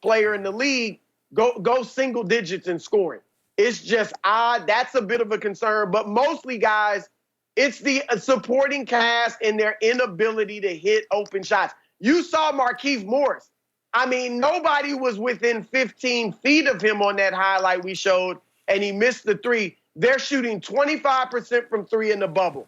player in the league go single digits in scoring. It's just odd. That's a bit of a concern. But mostly, guys, it's the supporting cast and their inability to hit open shots. You saw Markieff Morris. I mean, nobody was within 15 feet of him on that highlight we showed, and he missed the three. They're shooting 25% from three in the bubble.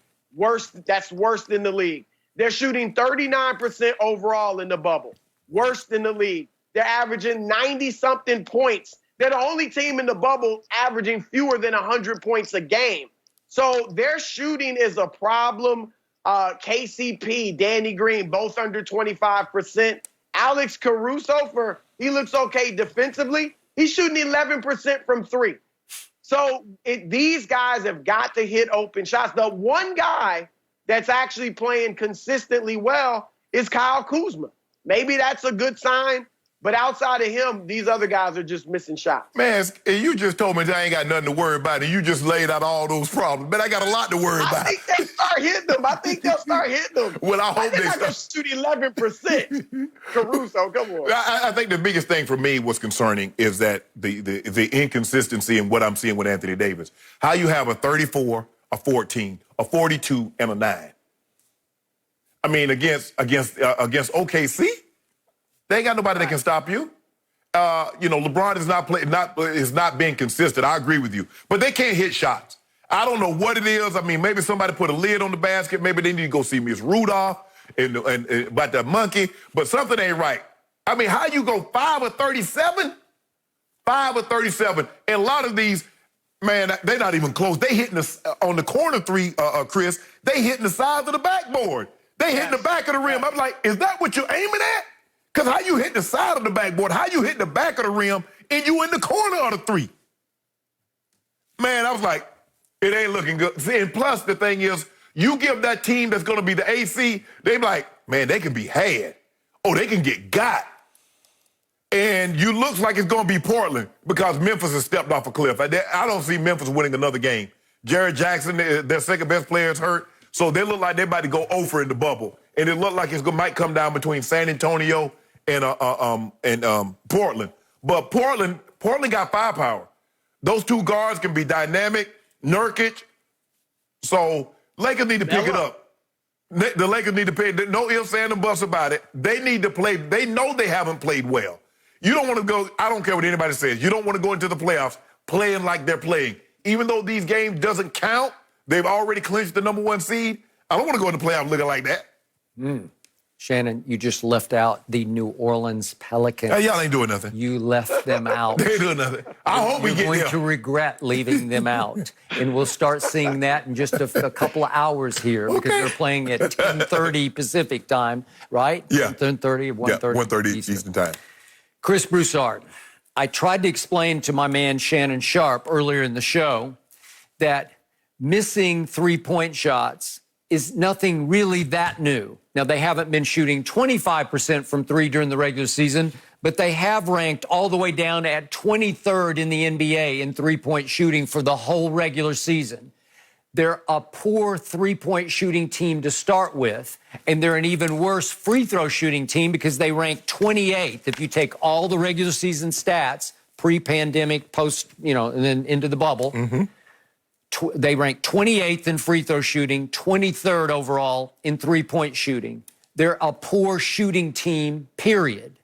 That's worst in the league. They're shooting 39% overall in the bubble. Worst in the league. They're averaging 90-something points. They're the only team in the bubble averaging fewer than 100 points a game. So their shooting is a problem. KCP, Danny Green, both under 25%. Alex Caruso, he looks okay defensively. He's shooting 11% from three. So these guys have got to hit open shots. The one guy that's actually playing consistently well is Kyle Kuzma. Maybe that's a good sign. But outside of him, these other guys are just missing shots. Man, you just told me that I ain't got nothing to worry about, and you just laid out all those problems. But I got a lot to worry about. I think they start hitting them. I think they'll start hitting them. Well, I hope they start. Shoot 11%. Caruso, come on. I think the biggest thing for me was concerning is that the inconsistency in what I'm seeing with Anthony Davis. How you have a 34, a 14, a 42, and a 9. I mean, against OKC. They ain't got nobody that can stop you. LeBron is not being consistent. I agree with you. But they can't hit shots. I don't know what it is. I mean, maybe somebody put a lid on the basket. Maybe they need to go see Miss Rudolph and about that monkey. But something ain't right. I mean, how you go 5 of 37? 5 of 37. And a lot of these, man, they're not even close. They hitting on the corner three, Chris. They hitting the sides of the backboard. They hitting the back of the rim. I'm like, is that what you're aiming at? Because how you hit the side of the backboard, how you hit the back of the rim, and you in the corner of the three. Man, I was like, it ain't looking good. See, and plus, the thing is, you give that team that's going to be the AC, they be like, man, they can be had. Oh, they can get got. And you looks like it's going to be Portland because Memphis has stepped off a cliff. I don't see Memphis winning another game. Jared Jackson, their second best player, is hurt. So they look like they're about to go over in the bubble. And it looked like might come down between San Antonio and Portland. But Portland got firepower. Those two guards can be dynamic. Nurkic. So Lakers need to pick it up. The Lakers need to pay. No ifs, ands, and buts about it. They need to play. They know they haven't played well. You don't want to go, I don't care what anybody says. You don't want to go into the playoffs playing like they're playing. Even though these games doesn't count, they've already clinched the #1 seed. I don't want to go into the playoffs looking like that. Shannon, you just left out the New Orleans Pelicans. Hey, y'all ain't doing nothing. You left them out. They ain't doing nothing. I hope we get there. You're going to regret leaving them out. And we'll start seeing that in just a couple of hours here because they're playing at 10:30 Pacific time, right? Yeah. 10:30 or 1:30? Yeah, 1:30 Eastern time. Chris Broussard, I tried to explain to my man Shannon Sharp earlier in the show that missing three-point shots is nothing really that new. Now, they haven't been shooting 25% from three during the regular season, but they have ranked all the way down at 23rd in the NBA in three-point shooting for the whole regular season. They're a poor three-point shooting team to start with, and they're an even worse free throw shooting team because they rank 28th if you take all the regular season stats, pre-pandemic, post, and then into the bubble. Mm-hmm. They rank 28th in free throw shooting, 23rd overall in three-point shooting. They're a poor shooting team, period.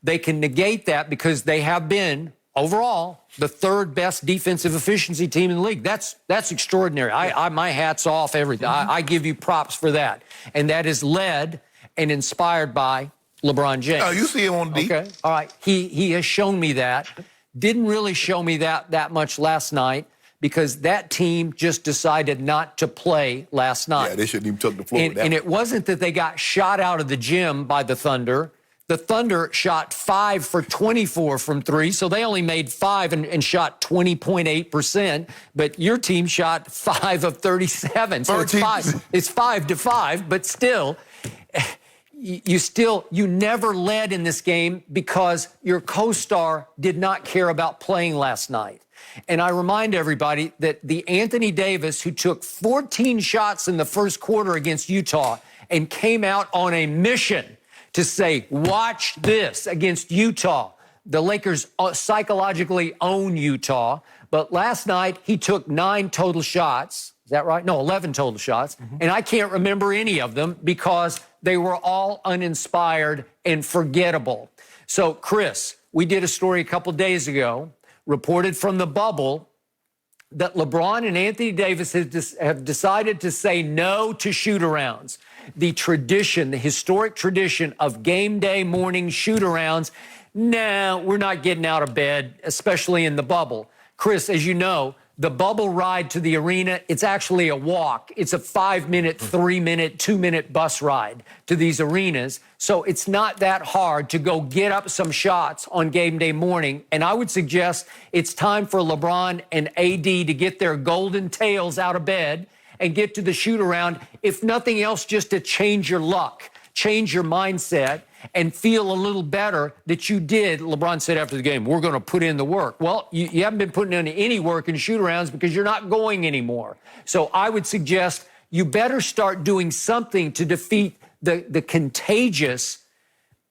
They can negate that because they have been, overall, the third best defensive efficiency team in the league. That's extraordinary. My hat's off, everything. I give you props for that. And that is led and inspired by LeBron James. Oh, you see him on D. Okay, all right. He has shown me that. Didn't really show me that much last night, because that team just decided not to play last night. Yeah, they shouldn't even took the floor. And it wasn't that they got shot out of the gym by the Thunder. The Thunder shot 5 for 24 from three, so they only made 5 and shot 20.8%. But your team shot 5 of 37, so it's 5 to 5. But still, you never led in this game because your co-star did not care about playing last night. And I remind everybody that the Anthony Davis, who took 14 shots in the first quarter against Utah and came out on a mission to say, watch this against Utah. the Lakers psychologically own Utah. But last night, he took 9 total shots. Is that right? No, 11 total shots. And I can't remember any of them because they were all uninspired and forgettable. So, Chris, we did a story a couple days ago, reported from the bubble, that LeBron and Anthony Davis have decided to say no to shoot-arounds. The tradition, the historic tradition of game day morning shoot-arounds, nah, we're not getting out of bed, especially in the bubble. Chris, as you know, the bubble ride to the arena, it's actually a walk. It's a 5-minute, 3-minute, 2-minute bus ride to these arenas. So it's not that hard to go get up some shots on game day morning. And I would suggest it's time for LeBron and AD to get their golden tails out of bed and get to the shoot around. If nothing else, just to change your luck, change your mindset, and feel a little better that you did. LeBron said after the game, we're going to put in the work. Well, you haven't been putting in any work in shoot-arounds because you're not going anymore. So I would suggest you better start doing something to defeat the contagious,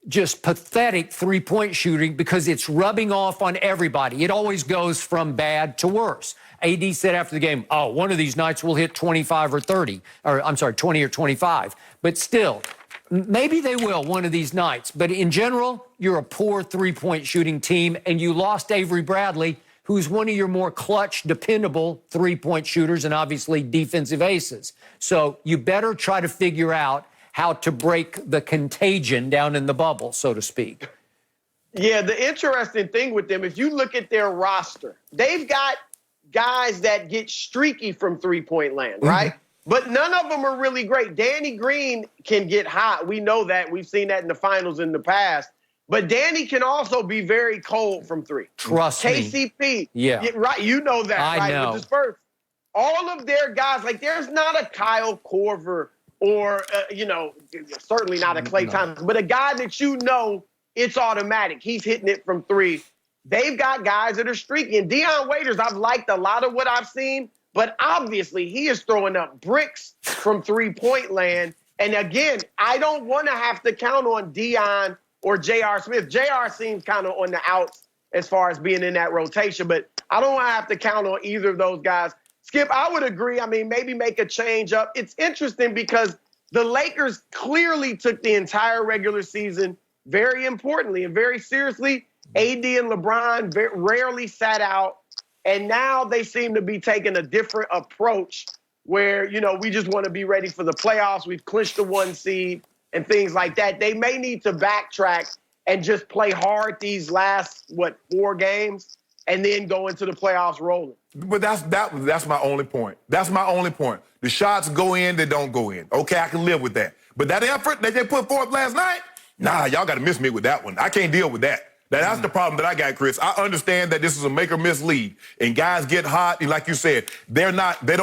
just pathetic three-point shooting because it's rubbing off on everybody. It always goes from bad to worse. AD said after the game, oh, one of these nights we'll hit 25 or 30, or I'm sorry, 20 or 25. But still, maybe they will one of these nights. But in general, you're a poor three-point shooting team, and you lost Avery Bradley, who's one of your more clutch, dependable three-point shooters and obviously defensive aces. So you better try to figure out how to break the contagion down in the bubble, so to speak. Yeah, the interesting thing with them, if you look at their roster, they've got guys that get streaky from three-point land, right? But none of them are really great. Danny Green can get hot. We know that. We've seen that in the finals in the past. But Danny can also be very cold from three. Trust me. KCP. Yeah. Right. You know that, I right? know. With the Spurs. All of their guys, like there's not a Kyle Korver or, certainly not a Klay Thompson, but a guy that you know it's automatic. He's hitting it from three. They've got guys that are streaky. And Dion Waiters, I've liked a lot of what I've seen. But obviously, he is throwing up bricks from three-point land. And again, I don't want to have to count on Dion or J.R. Smith. J.R. seems kind of on the outs as far as being in that rotation. But I don't want to have to count on either of those guys. Skip, I would agree. I mean, maybe make a change up. It's interesting because the Lakers clearly took the entire regular season very importantly and very seriously. AD and LeBron rarely sat out. And now they seem to be taking a different approach where, we just want to be ready for the playoffs. We've clinched the 1 seed and things like that. They may need to backtrack and just play hard these last, 4 games and then go into the playoffs rolling. But that's my only point. That's my only point. The shots go in, they don't go in. Okay, I can live with that. But that effort that they put forth last night, nah, y'all got to miss me with that one. I can't deal with that. That's the problem that I got, Chris. I understand that this is a make-or-miss league, and guys get hot, and like you said, they don't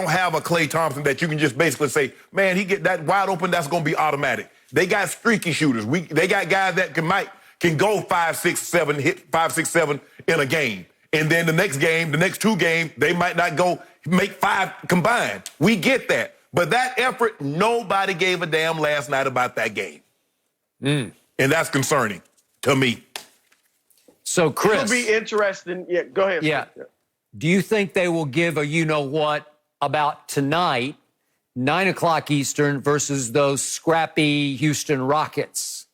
have a Klay Thompson that you can just basically say, man, he get that wide open, that's going to be automatic. They got streaky shooters. They got guys that can go 5, 6, 7, hit 5, 6, 7 in a game. And then the next game, the next 2 games, they might not go make 5 combined. We get that. But that effort, nobody gave a damn last night about that game. And that's concerning to me. So, Chris. It'll be interesting. Yeah, go ahead. Yeah. Do you think they will give a you-know-what about tonight, 9 o'clock Eastern, versus those scrappy Houston Rockets?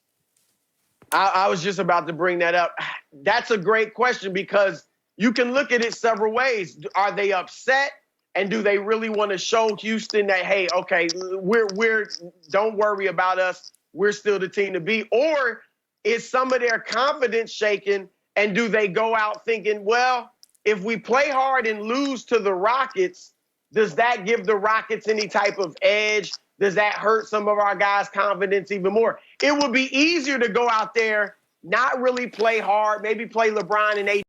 I was just about to bring that up. That's a great question because you can look at it several ways. Are they upset? And do they really want to show Houston that, hey, okay, we're don't worry about us. We're still the team to beat? Or is some of their confidence shaken? And do they go out thinking, well, if we play hard and lose to the Rockets, does that give the Rockets any type of edge? Does that hurt some of our guys' confidence even more? It would be easier to go out there, not really play hard, maybe play LeBron and AD